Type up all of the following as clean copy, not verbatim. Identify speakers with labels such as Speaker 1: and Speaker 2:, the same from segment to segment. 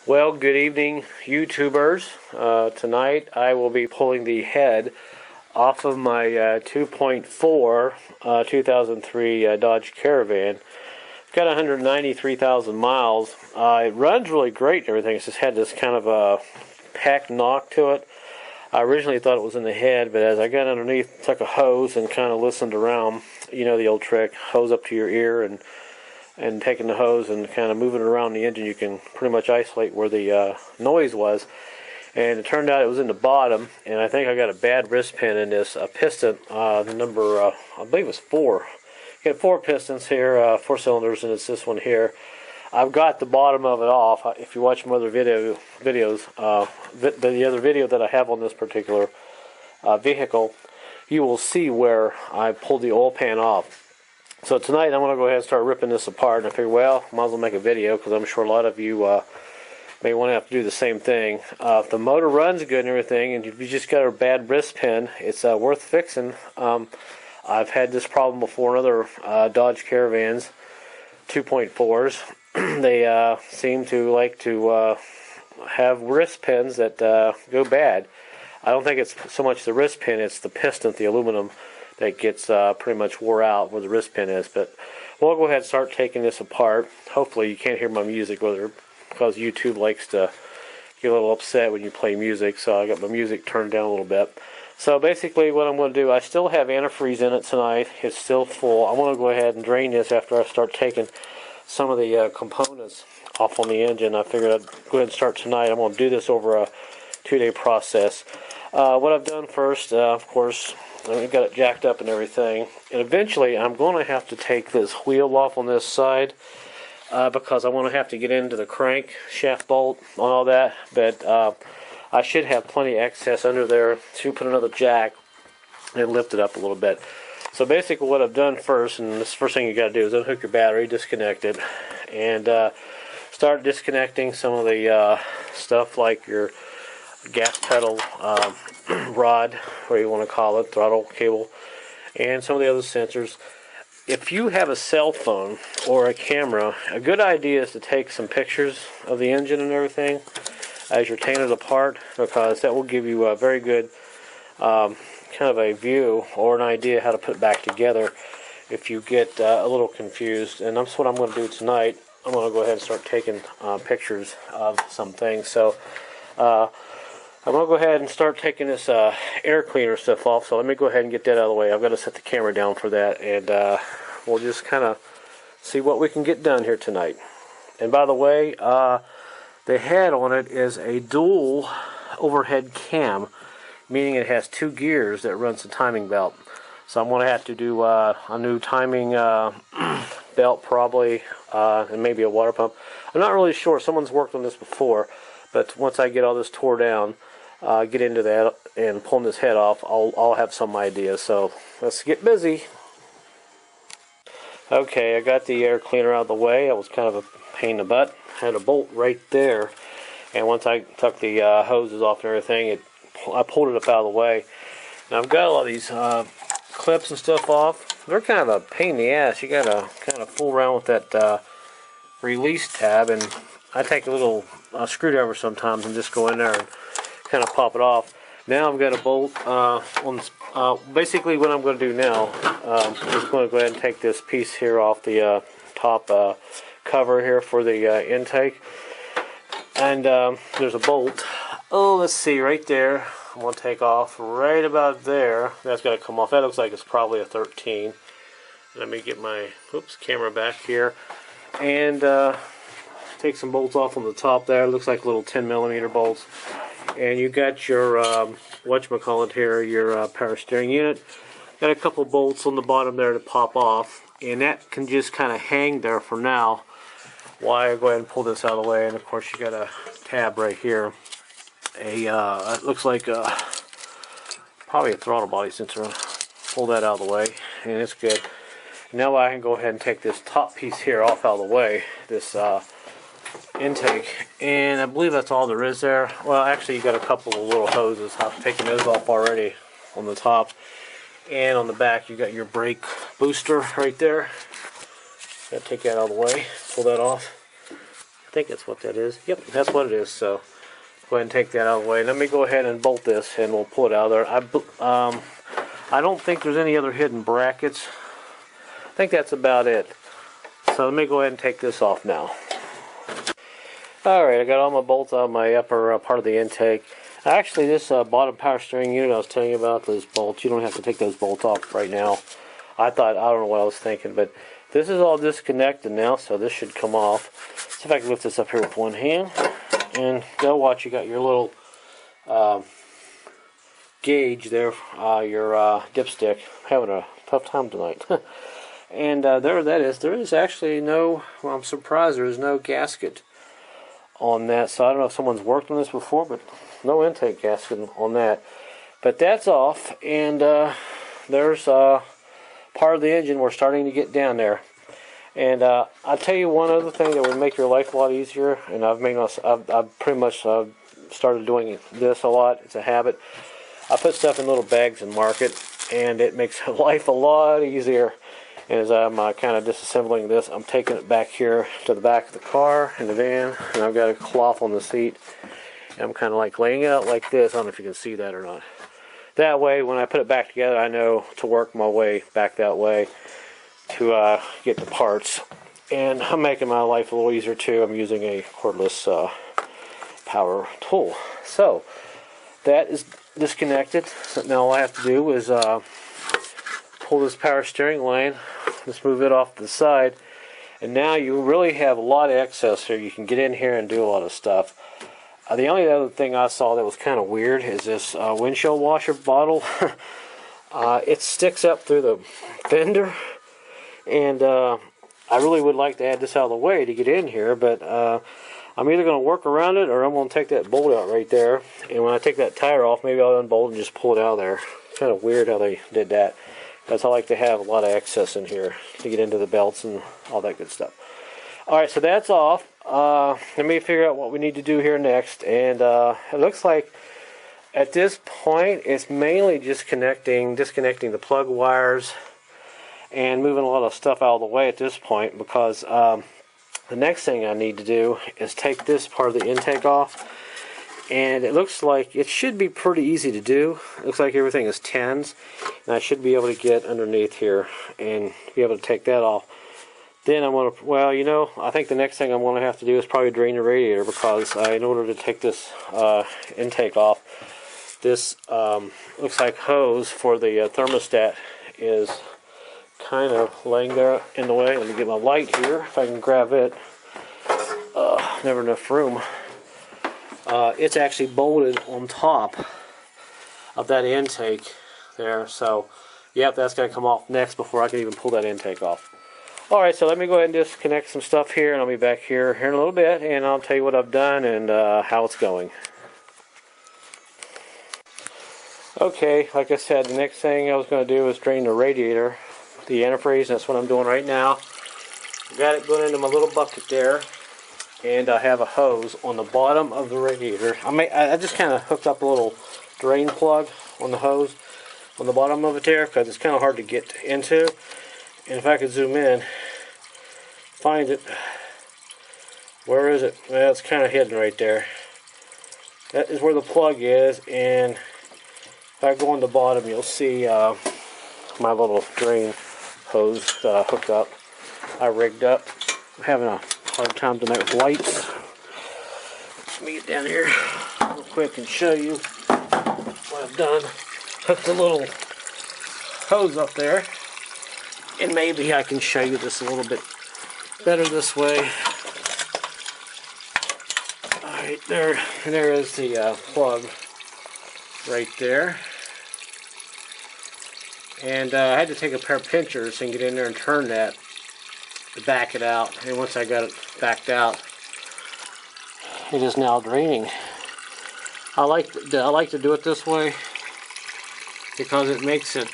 Speaker 1: Well, good evening, YouTubers. Tonight I will be pulling the head off of my 2.4 2003 Dodge Caravan. It's got 193,000 miles. It runs really great and everything. It's just had this kind of a packed knock to it. I originally thought it was in the head, but as I got underneath, took a hose and kind of listened around. You know the old trick, hose up to your ear and taking the hose and kind of moving it around the engine, you can pretty much isolate where the noise was. And it turned out it was in the bottom, and I think I got a bad wrist pin in this piston, number, I believe it was 4. You got 4 pistons here, 4 cylinders, and it's this one here. I've got the bottom of it off. If you watch my other videos, the other video that I have on this particular vehicle, you will see where I pulled the oil pan off. So tonight I'm going to go ahead and start ripping this apart, and I figure, well, might as well make a video because I'm sure a lot of you may want to have to do the same thing. If the motor runs good and everything, and you just got a bad wrist pin, it's worth fixing. I've had this problem before in other Dodge Caravans, 2.4s. They seem to like to have wrist pins that go bad. I don't think it's so much the wrist pin, it's the piston, the aluminum, that gets pretty much wore out where the wrist pin is. But we'll go ahead and start taking this apart. Hopefully you can't hear my music, because YouTube likes to get a little upset when you play music, so I got my music turned down a little bit. So basically what I'm going to do, I still have antifreeze in it tonight. It's still full. I want to go ahead and drain this after I start taking some of the components off on the engine. I figured I'd go ahead and start tonight. I'm going to do this over a 2-day process. What I've done first, of course, I've got it jacked up and everything, and eventually I'm going to have to take this wheel off on this side because I want to have to get into the crank shaft bolt on all that, but I should have plenty of excess under there to put another jack and lift it up a little bit. So basically what I've done first, and this first thing you got to do is unhook your battery, disconnect it, and start disconnecting some of the stuff like your gas pedal rod, whatever you want to call it, throttle cable, and some of the other sensors. If you have a cell phone or a camera, a good idea is to take some pictures of the engine and everything as you're taking it apart, because that will give you a very good kind of a view or an idea how to put it back together if you get a little confused. And that's what I'm going to do tonight. I'm going to go ahead and start taking pictures of some things. So I'm going to go ahead and start taking this air cleaner stuff off, so let me go ahead and get that out of the way. I've got to set the camera down for that, and we'll just kind of see what we can get done here tonight. And by the way, the head on it is a dual overhead cam, meaning it has 2 gears that runs the timing belt. So I'm going to have to do a new timing belt probably, and maybe a water pump. I'm not really sure. Someone's worked on this before, but once I get all this tore down, get into that and pulling this head off, I'll have some idea. So let's get busy. Okay, I got the air cleaner out of the way. It was kind of a pain in the butt. I had a bolt right there, and once I took the hoses off and everything, I pulled it up out of the way. Now I've got all these clips and stuff off. They're kind of a pain in the ass. You gotta kind of fool around with that release tab, and I take a little screwdriver sometimes and just go in there and kind of pop it off. Now I've got a bolt on. Basically, what I'm going to do now is going to go ahead and take this piece here off the top cover here for the intake, and there's a bolt. Oh, let's see, right there. I'm going to take off right about there. That's got to come off. That looks like it's probably a 13. Let me get my camera back here and take some bolts off on the top there. It looks like little 10mm bolts. And you got your whatchamacallit here, your power steering unit. Got a couple bolts on the bottom there to pop off, and that can just kind of hang there for now while I go ahead and pull this out of the way. And of course you got a tab right here. It looks like probably a throttle body sensor. Pull that out of the way, and it's good. Now I can go ahead and take this top piece here off out of the way, this intake, and I believe that's all there is there. Well, actually you got a couple of little hoses. I've taken those off already on the top, and on the back you got your brake booster right there. Gotta take that out of the way, pull that off. I think that's what that is. Yep, that's what it is. So go ahead and take that out of the way. Let me go ahead and bolt this, and we'll pull it out of there. I don't think there's any other hidden brackets. I think that's about it. So let me go ahead and take this off now. Alright, I got all my bolts out of my upper part of the intake. Actually, this bottom power steering unit I was telling you about, those bolts, you don't have to take those bolts off right now. I don't know what I was thinking, but this is all disconnected now, so this should come off. See if I can lift this up here with one hand. And go watch, you got your little gauge there, your dipstick. I'm having a tough time tonight. And there that is. There is actually no, well, I'm surprised there is no gasket on that. So I don't know if someone's worked on this before, but no intake gasket on that. But that's off, and there's part of the engine we're starting to get down there. And I'll tell you one other thing that would make your life a lot easier, and I've pretty much started doing this a lot. It's a habit. I put stuff in little bags and mark it, and it makes life a lot easier. And as I'm kind of disassembling this, I'm taking it back here to the back of the car in the van, and I've got a cloth on the seat, and I'm kind of like laying it out like this. I don't know if you can see that or not. That way, when I put it back together, I know to work my way back that way to get the parts. And I'm making my life a little easier too. I'm using a cordless power tool. So that is disconnected. So now all I have to do is pull this power steering line, just move it off to the side, and now you really have a lot of access here. You can get in here and do a lot of stuff. The only other thing I saw that was kind of weird is this windshield washer bottle. It sticks up through the fender, and I really would like to add this out of the way to get in here, but I'm either going to work around it, or I'm going to take that bolt out right there, and when I take that tire off, maybe I'll unbolt and just pull it out of there. It's kind of weird how they did that. Because I like to have a lot of access in here to get into the belts and all that good stuff. Alright, so that's off. Let me figure out what we need to do here next. And it looks like at this point it's mainly just disconnecting the plug wires and moving a lot of stuff out of the way at this point, because the next thing I need to do is take this part of the intake off. And it looks like it should be pretty easy to do. It looks like everything is 10s, and I should be able to get underneath here and be able to take that off. Then I'm going to, well, you know, I think the next thing I'm going to have to do is probably drain the radiator, because in order to take this intake off, this looks like hose for the thermostat is kind of laying there in the way. Let me get my light here, if I can grab it. Never enough room. It's actually bolted on top of that intake there, so yep, that's going to come off next before I can even pull that intake off. Alright, so let me go ahead and disconnect some stuff here, and I'll be back here in a little bit, and I'll tell you what I've done and how it's going. Okay, like I said, the next thing I was going to do is drain the radiator, the antifreeze. That's what I'm doing right now. Got it going into my little bucket there. And I have a hose on the bottom of the radiator. I just kind of hooked up a little drain plug on the hose on the bottom of it there, because it's kind of hard to get into. And if I could zoom in, find it. Where is it? Well, it's kind of hidden right there. That is where the plug is, and if I go on the bottom, you'll see my little drain hose that I hooked up. I rigged up. I'm having a hard time tonight with lights. Let me get down here real quick and show you what I've done. Hooked a little hose up there, and maybe I can show you this a little bit better this way. Alright, there is the plug right there. And I had to take a pair of pinchers and get in there and turn that to back it out. And once I got it backed out, it is now draining. I like to do it this way because it makes it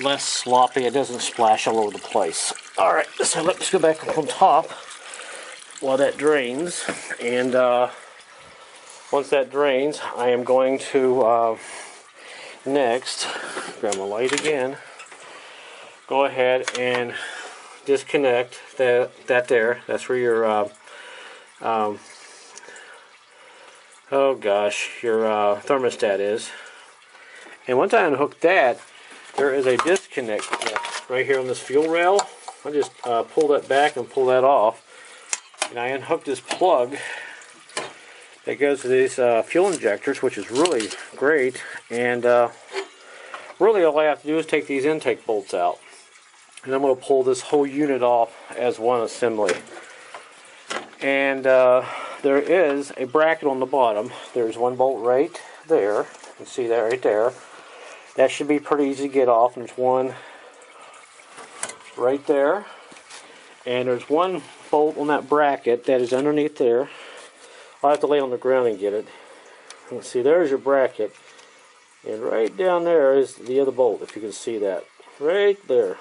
Speaker 1: less sloppy. It doesn't splash all over the place. Alright, so let's go back up on top while that drains. And once that drains, I am going to next grab my light again, go ahead and disconnect that there. That's where your oh gosh, your thermostat is. And once I unhook that, there is a disconnect right here on this fuel rail. I just pull that back and pull that off. And I unhook this plug that goes to these fuel injectors, which is really great. And really all I have to do is take these intake bolts out. And I'm going to pull this whole unit off as one assembly. And there is a bracket on the bottom. There's one bolt right there. You can see that right there. That should be pretty easy to get off. And there's one right there. And there's one bolt on that bracket that is underneath there. I'll have to lay it on the ground and get it. You can see there's your bracket. And right down there is the other bolt, if you can see that. Right there.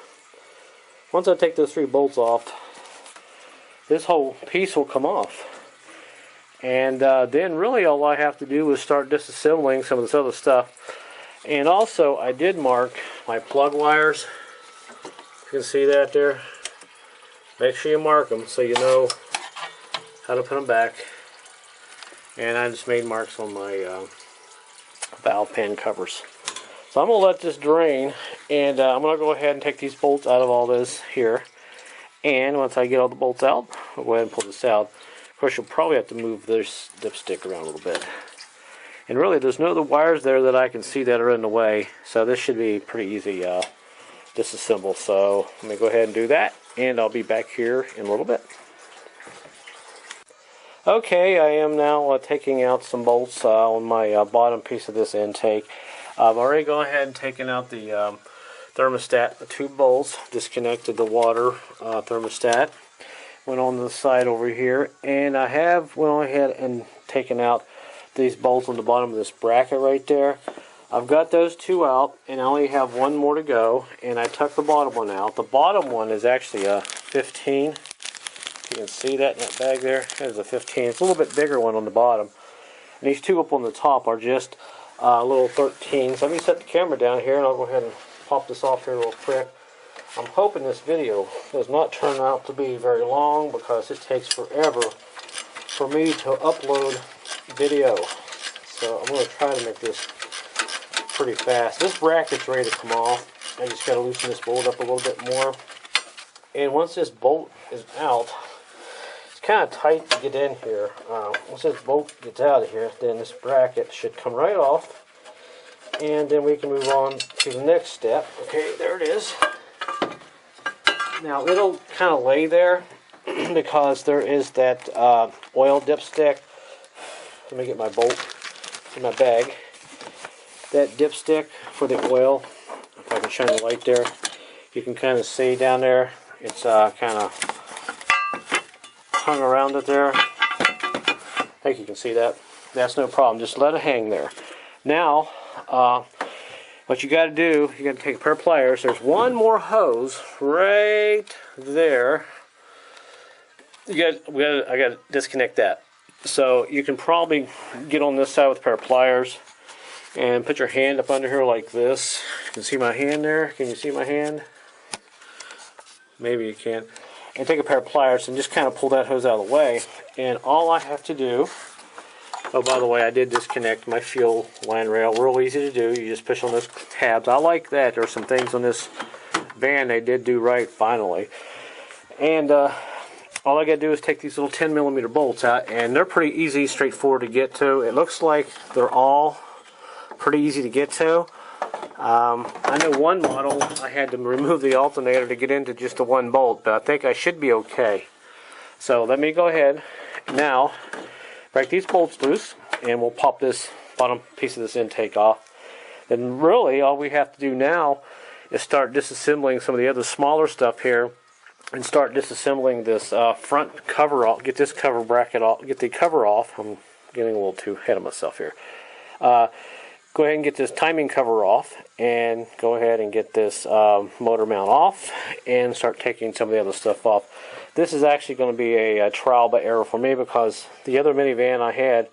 Speaker 1: Once I take those 3 bolts off, this whole piece will come off. And then really all I have to do is start disassembling some of this other stuff. And also I did mark my plug wires. You can see that there. Make sure you mark them so you know how to put them back. And I just made marks on my valve pan covers. So I'm going to let this drain, and I'm going to go ahead and take these bolts out of all this here. And once I get all the bolts out, I'll go ahead and pull this out. Of course, you'll probably have to move this dipstick around a little bit. And really, there's no other wires there that I can see that are in the way, so this should be pretty easy disassemble. So let me go ahead and do that, and I'll be back here in a little bit. Okay, I am now taking out some bolts on my bottom piece of this intake. I've already gone ahead and taken out the thermostat, the 2 bolts, disconnected the water thermostat, went on the side over here, and I have went ahead and taken out these bolts on the bottom of this bracket right there. I've got those 2 out, and I only have 1 more to go, and I took the bottom one out. The bottom one is actually a 15. You can see that in that bag there. There's a 15. It's a little bit bigger one on the bottom. And these 2 up on the top are just little 13. So let me set the camera down here and I'll go ahead and pop this off here real quick. I'm hoping this video does not turn out to be very long because it takes forever for me to upload video. So I'm going to try to make this pretty fast. This bracket's ready to come off. I just got to loosen this bolt up a little bit more. And once this bolt is out, kind of tight to get in here. Once this bolt gets out of here, then this bracket should come right off, and then we can move on to the next step. Okay, there it is. Now it'll kind of lay there because there is that oil dipstick. Let me get my bolt in my bag. That dipstick for the oil, if I can shine the light there, you can kind of see down there. It's kind of hung around it there. I think you can see that. That's no problem. Just let it hang there. Now, what you got to do, you got to take a pair of pliers. There's one more hose right there. I got to disconnect that. So you can probably get on this side with a pair of pliers and put your hand up under here like this. You can see my hand there. Can you see my hand? Maybe you can't. And take a pair of pliers and just kind of pull that hose out of the way. And all I have to do, oh, by the way, I did disconnect my fuel line rail. Real easy to do. You just push on those tabs. I like that. There's some things on this van they did do right finally. And all I got to do is take these little 10mm bolts out, and they're pretty easy, straightforward to get to. It looks like they're all pretty easy to get to. I know one model I had to remove the alternator to get into just the 1 bolt, but I think I should be okay. So let me go ahead now, break these bolts loose, and we'll pop this bottom piece of this intake off. Then really all we have to do now is start disassembling some of the other smaller stuff here and start disassembling this front cover off. Get this cover bracket off, get the cover off. I'm getting a little too ahead of myself here. Go ahead and get this timing cover off, and go ahead and get this motor mount off, and start taking some of the other stuff off. This is actually going to be a trial by error for me because the other minivan I had,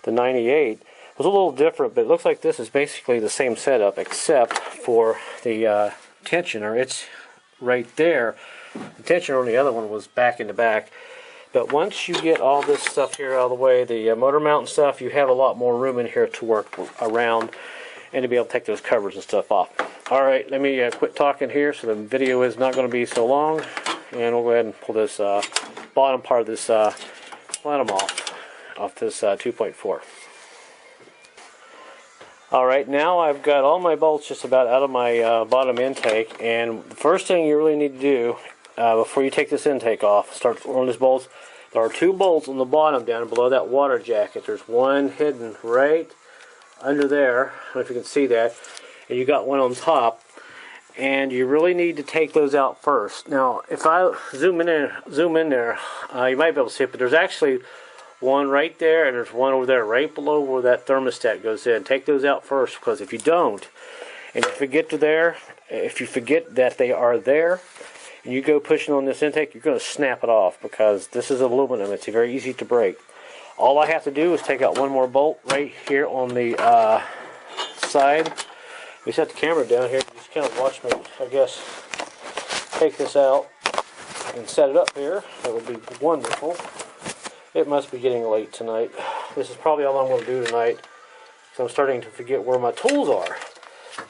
Speaker 1: the 98, was a little different, but it looks like this is basically the same setup except for the tensioner. It's right there. The tensioner on the other one was back in the back. But once you get all this stuff here out of the way, the motor mount and stuff, you have a lot more room in here to work around and to be able to take those covers and stuff off. Alright, let me quit talking here so the video is not going to be so long. And we'll go ahead and pull this bottom part of this plenum off this 2.4. Alright, now I've got all my bolts just about out of my bottom intake, and the first thing you really need to do before you take this intake off, start on these bolts. There are 2 bolts on the bottom down below that water jacket. There's one hidden right under there, I don't know if you can see that, and you got one on top, and you really need to take those out first. Now, if I zoom in there, you might be able to see it, but there's actually one right there, and there's one over there right below where that thermostat goes in. Take those out first, because if you don't, and you forget if you forget that they are there, and you go pushing on this intake, you're going to snap it off, because this is aluminum. It's very easy to break. All I have to do is take out one more bolt right here on the side. We set the camera down here. Just kind of watch me, I guess, take this out and set it up here. That would be wonderful. It must be getting late tonight. This is probably all I'm going to do tonight, because I'm starting to forget where my tools are.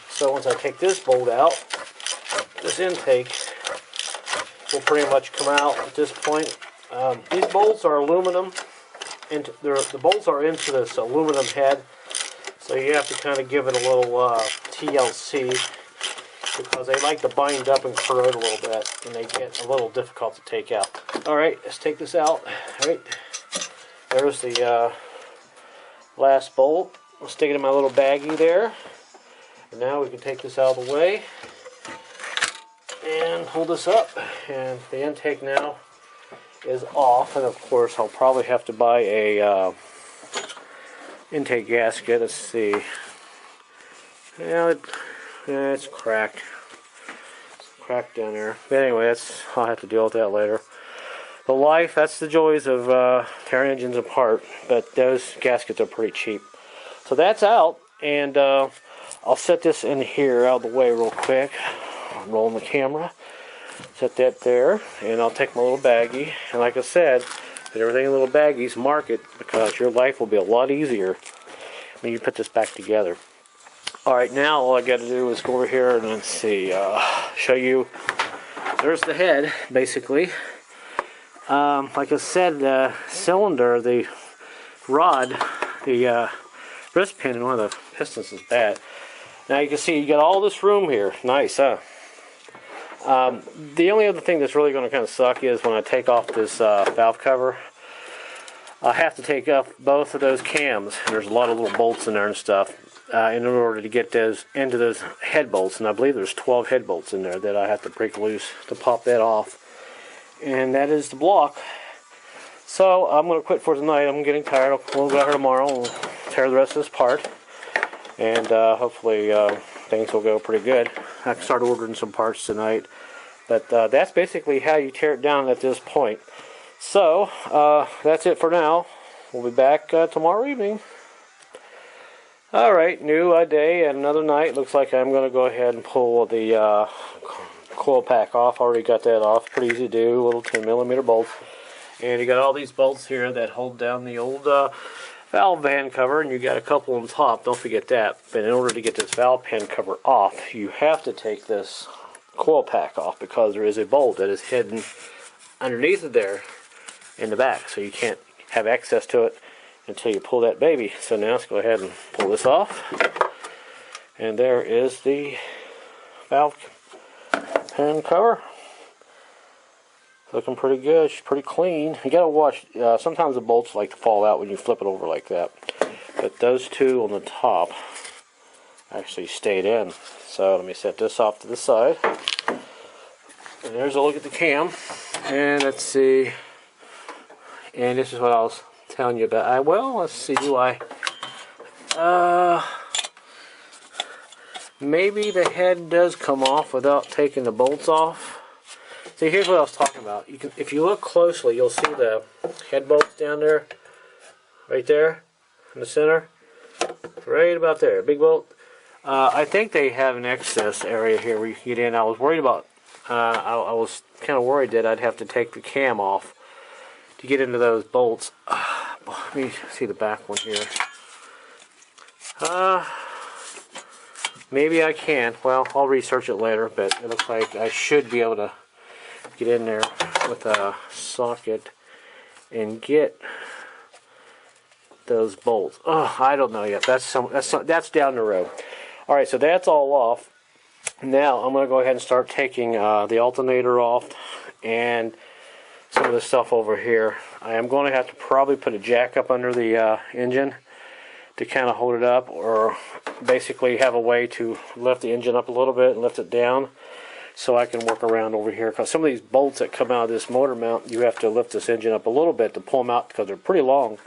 Speaker 1: So once I take this bolt out, this intake will pretty much come out at this point. These bolts are aluminum. The bolts are into this aluminum head, so you have to kind of give it a little TLC, because they like to bind up and corrode a little bit, and they get a little difficult to take out. Alright, let's take this out. Alright, there's the last bolt. I'll stick it in my little baggie there. And now we can take this out of the way and hold this up, and the intake now is off. And of course I'll probably have to buy a intake gasket. Let's see. Yeah, it's cracked. It's cracked down there. But anyway, I'll have to deal with that later. The life, that's the joys of tearing engines apart, but those gaskets are pretty cheap. So that's out, and I'll set this in here out of the way real quick. I'm rolling the camera. Set that there, and I'll take my little baggie, and like I said, put everything in little baggies, mark it, because your life will be a lot easier when you put this back together. Alright, now all I got to do is go over here and let's see, show you. There's the head, basically. Like I said, the cylinder, the rod, the wrist pin in one of the pistons is bad. Now you can see you got all this room here. Nice, huh? The only other thing that's really going to kind of suck is when I take off this valve cover, I have to take off both of those cams. There's a lot of little bolts in there and stuff in order to get those into those head bolts, and I believe there's 12 head bolts in there that I have to break loose to pop that off, and that is the block. So I'm going to quit for tonight. I'm getting tired. We'll go out here tomorrow and tear the rest of this part, and hopefully things will go pretty good. I can start ordering some parts tonight, but that's basically how you tear it down at this point. So that's it for now. We'll be back tomorrow evening. Alright, new day and another night. Looks like I'm going to go ahead and pull the coil pack off. Already got that off. Pretty easy to do. Little 10mm bolts. And you got all these bolts here that hold down the old valve pan cover, and you got a couple on top. Don't forget that. But in order to get this valve pan cover off, you have to take this coil pack off, because there is a bolt that is hidden underneath it there in the back, so you can't have access to it until you pull that baby. So now let's go ahead and pull this off, and there is the valve pan cover. Looking pretty good. She's pretty clean. You gotta watch, sometimes the bolts like to fall out when you flip it over like that, but those two on the top actually stayed in. So let me set this off to the side, and there's a look at the cam. And let's see, and this is what I was telling you about. Well, let's see, maybe the head does come off without taking the bolts off. See, here's what I was talking about. If you look closely, you'll see the head bolts down there, right there, in the center, right about there, big bolt. I think they have an excess area here where you can get in. I was worried about, I was kind of worried that I'd have to take the cam off to get into those bolts. Let me see the back one here. Maybe I can. Well, I'll research it later, but it looks like I should be able to get in there with a socket and get those bolts. Oh, I don't know yet. That's down the road. All right, so that's all off. Now I'm going to go ahead and start taking the alternator off and some of the stuff over here. I am going to have to probably put a jack up under the engine to kind of hold it up, or basically have a way to lift the engine up a little bit and lift it down so I can work around over here, because some of these bolts that come out of this motor mount, you have to lift this engine up a little bit to pull them out because they're pretty long.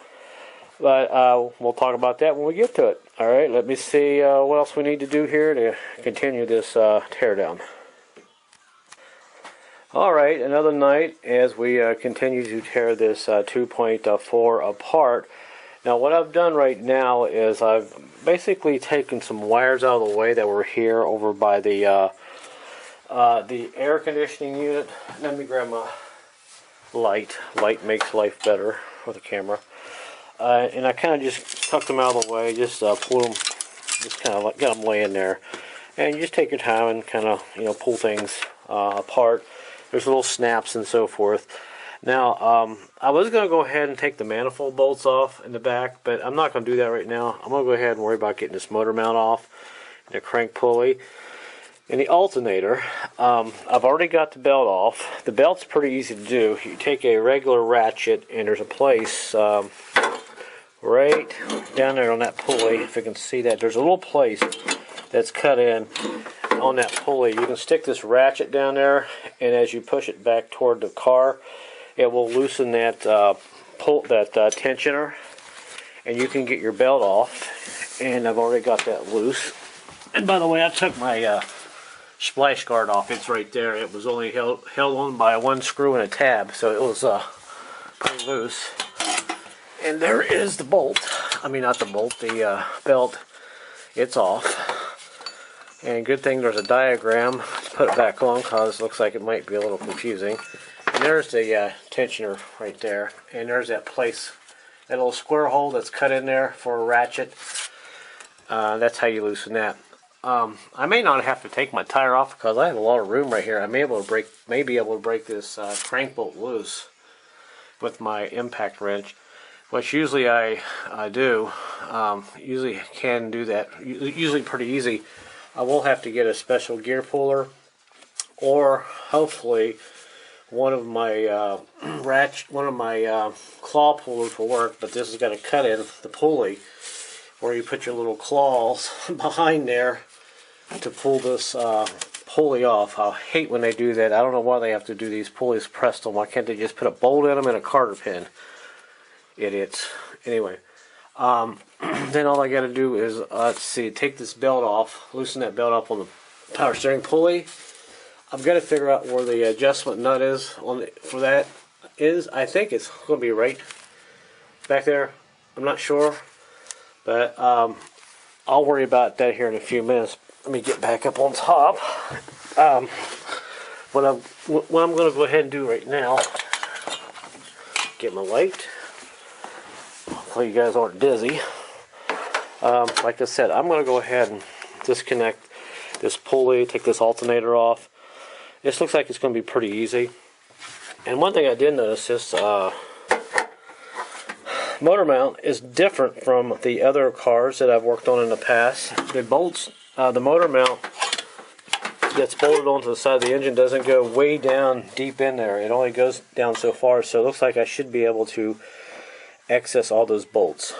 Speaker 1: But we'll talk about that when we get to it. Alright, let me see what else we need to do here to continue this teardown. Alright, another night as we continue to tear this 2.4 apart. Now what I've done right now is I've basically taken some wires out of the way that were here over by the air conditioning unit. Let me grab my light. Light makes life better with a camera. And I kind of just tucked them out of the way, just pulled them, just kind of got them laying there. And you just take your time and kind of, pull things apart. There's little snaps and so forth. Now, I was going to go ahead and take the manifold bolts off in the back, but I'm not going to do that right now. I'm going to go ahead and worry about getting this motor mount off, and the crank pulley, and the alternator. I've already got the belt off. The belt's pretty easy to do. You take a regular ratchet, and there's a place right down there on that pulley. If you can see that, there's a little place that's cut in on that pulley. You can stick this ratchet down there, and as you push it back toward the car, it will loosen that tensioner, and you can get your belt off. And I've already got that loose. And by the way, I took my splash guard off. It's right there. It was only held on by one screw and a tab, so it was pretty loose. And there is the bolt. I mean, not the bolt, the belt. It's off. And good thing there's a diagram to put it back on, because it looks like it might be a little confusing. And there's the tensioner right there. And there's that place, that little square hole that's cut in there for a ratchet. That's how you loosen that. I may not have to take my tire off because I have a lot of room right here. I may be able to break this crank bolt loose with my impact wrench, which usually I do. Usually can do that. Usually pretty easy. I will have to get a special gear puller, or hopefully one of my claw pullers will work. But this has got a cut in the pulley where you put your little claws behind there to pull this pulley off. I hate when they do that. I don't know why they have to do these pulleys pressed on. Why can't they just put a bolt in them and a carter pin? Idiots. Anyway, then all I got to do is take this belt off, loosen that belt up on the power steering pulley. I've got to figure out where the adjustment nut is for that. I think it's going to be right back there. I'm not sure, but I'll worry about that here in a few minutes. Let me get back up on top. What I'm going to go ahead and do right now, get my light. Hopefully you guys aren't dizzy. Like I said, I'm going to go ahead and disconnect this pulley, take this alternator off. This looks like it's going to be pretty easy. And one thing I did notice, this motor mount is different from the other cars that I've worked on in the past. The bolts, the motor mount that's bolted onto the side of the engine doesn't go way down deep in there. It only goes down so far, so it looks like I should be able to access all those bolts.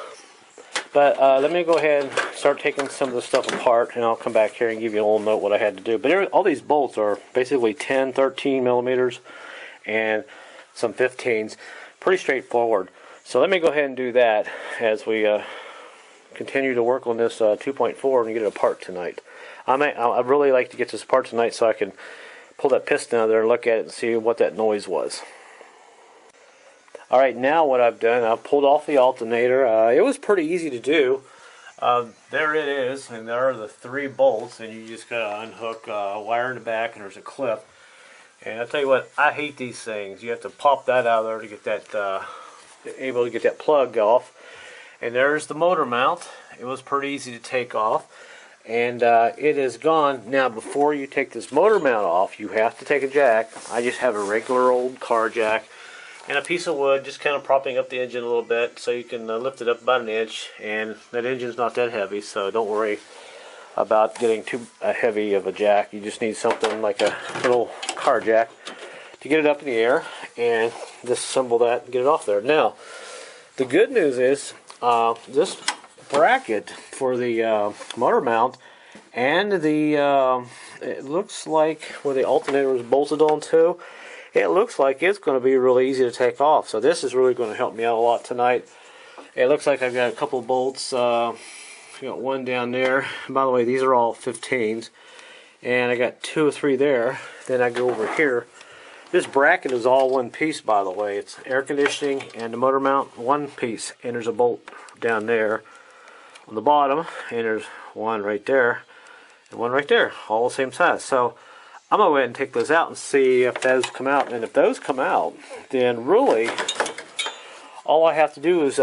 Speaker 1: But let me go ahead and start taking some of the stuff apart, and I'll come back here and give you a little note what I had to do. But all these bolts are basically 10, 13 millimeters, and some 15s. Pretty straightforward. So let me go ahead and do that as we continue to work on this 2.4 and get it apart tonight. I'd really like to get this apart tonight so I can pull that piston out of there and look at it and see what that noise was. Alright, now what I've done, I've pulled off the alternator. It was pretty easy to do. There it is, and there are the 3 bolts, and you just gotta unhook a wire in the back, and there's a clip. And I'll tell you what, I hate these things. You have to pop that out of there to get that, able to get that plug off. And there's the motor mount. It was pretty easy to take off. And it is gone. Now, before you take this motor mount off, you have to take a jack. I just have a regular old car jack and a piece of wood, just kind of propping up the engine a little bit so you can lift it up about an inch. And that engine's not that heavy, so don't worry about getting too heavy of a jack. You just need something like a little car jack to get it up in the air and disassemble that and get it off there. Now, the good news is this bracket for the motor mount and the it looks like where the alternator is bolted onto, it looks like it's going to be really easy to take off. So this is really going to help me out a lot tonight. It looks like I've got a couple of bolts. I got one down there. By the way, these are all 15s, and I got 2 or 3 there. Then I go over here. This bracket is all one piece, by the way. It's air conditioning and the motor mount, one piece, and there's a bolt down there on the bottom, and there's one right there and one right there, all the same size. So I'm gonna go ahead and take those out and see if those come out. And if those come out, then really all I have to do is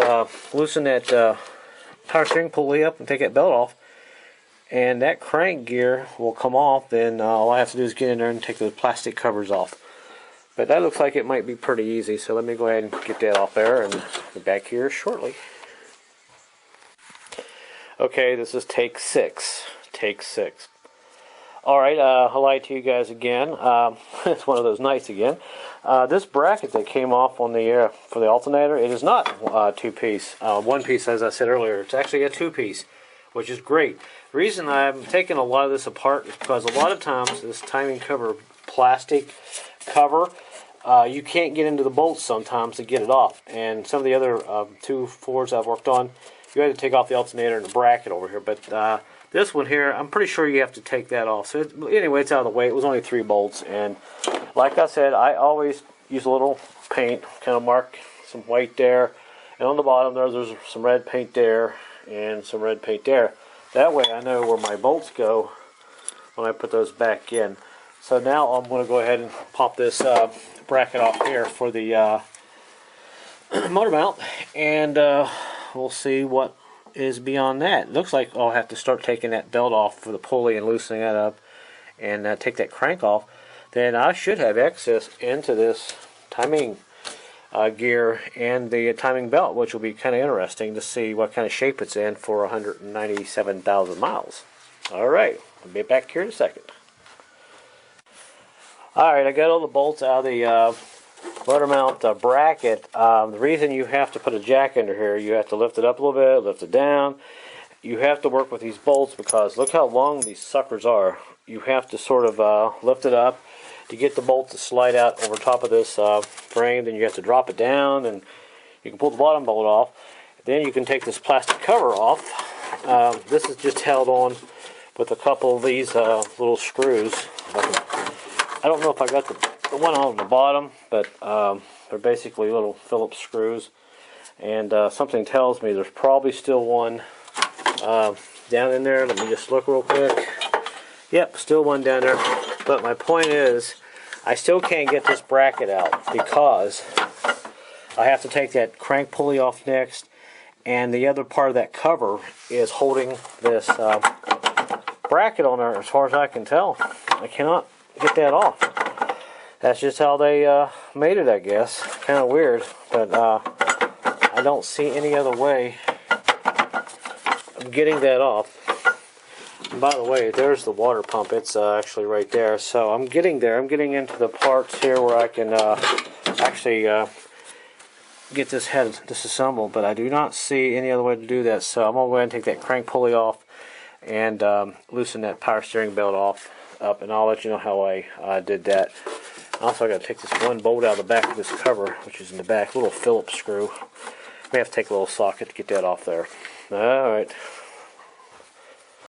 Speaker 1: loosen that power steering pulley up and take that belt off, and that crank gear will come off. Then all I have to do is get in there and take those plastic covers off. But that looks like it might be pretty easy, so let me go ahead and get that off there and be back here shortly. Okay, this is take 6. Take 6. Alright, I'll lie to you guys again. It's one of those nights again. This bracket that came off on the for the alternator, it is not 2-piece. One piece, as I said earlier. It's actually a 2-piece, which is great. The reason I'm taking a lot of this apart is because a lot of times this timing cover plastic cover, you can't get into the bolts sometimes to get it off. And some of the other 2-4s I've worked on, you had to take off the alternator and the bracket over here. But this one here, I'm pretty sure you have to take that off. So anyway, it's out of the way. It was only 3 bolts. And like I said, I always use a little paint, kind of mark some white there. And on the bottom there's some red paint there and some red paint there. That way I know where my bolts go when I put those back in. So now I'm going to go ahead and pop this bracket off here for the motor mount, and we'll see what is beyond that. It looks like I'll have to start taking that belt off for the pulley and loosening that up, and take that crank off. Then I should have access into this timing gear and the timing belt, which will be kind of interesting to see what kind of shape it's in for 197,000 miles. Alright, I'll be back here in a second. Alright, I got all the bolts out of the motor mount bracket. The reason you have to put a jack under here, you have to lift it up a little bit, lift it down. You have to work with these bolts because look how long these suckers are. You have to sort of lift it up to get the bolt to slide out over top of this frame. Then you have to drop it down, and you can pull the bottom bolt off. Then you can take this plastic cover off. This is just held on with a couple of these little screws. I don't know if I got the one on the bottom, but they're basically little Phillips screws. And something tells me there's probably still one down in there. Let me just look real quick. Yep, still one down there. But my point is, I still can't get this bracket out because I have to take that crank pulley off next, and the other part of that cover is holding this bracket on there. As far as I can tell, I cannot get that off. That's just how they made it, I guess. Kind of weird, but I don't see any other way of getting that off. And by the way, there's the water pump. It's actually right there. So I'm getting there. I'm getting into the parts here where I can actually get this head disassembled, but I do not see any other way to do that. So I'm going to go ahead and take that crank pulley off and loosen that power steering belt off up, and I'll let you know how I did that. Also, I got to take this one bolt out of the back of this cover, which is in the back, little Phillips screw. May have to take a little socket to get that off there. Alright.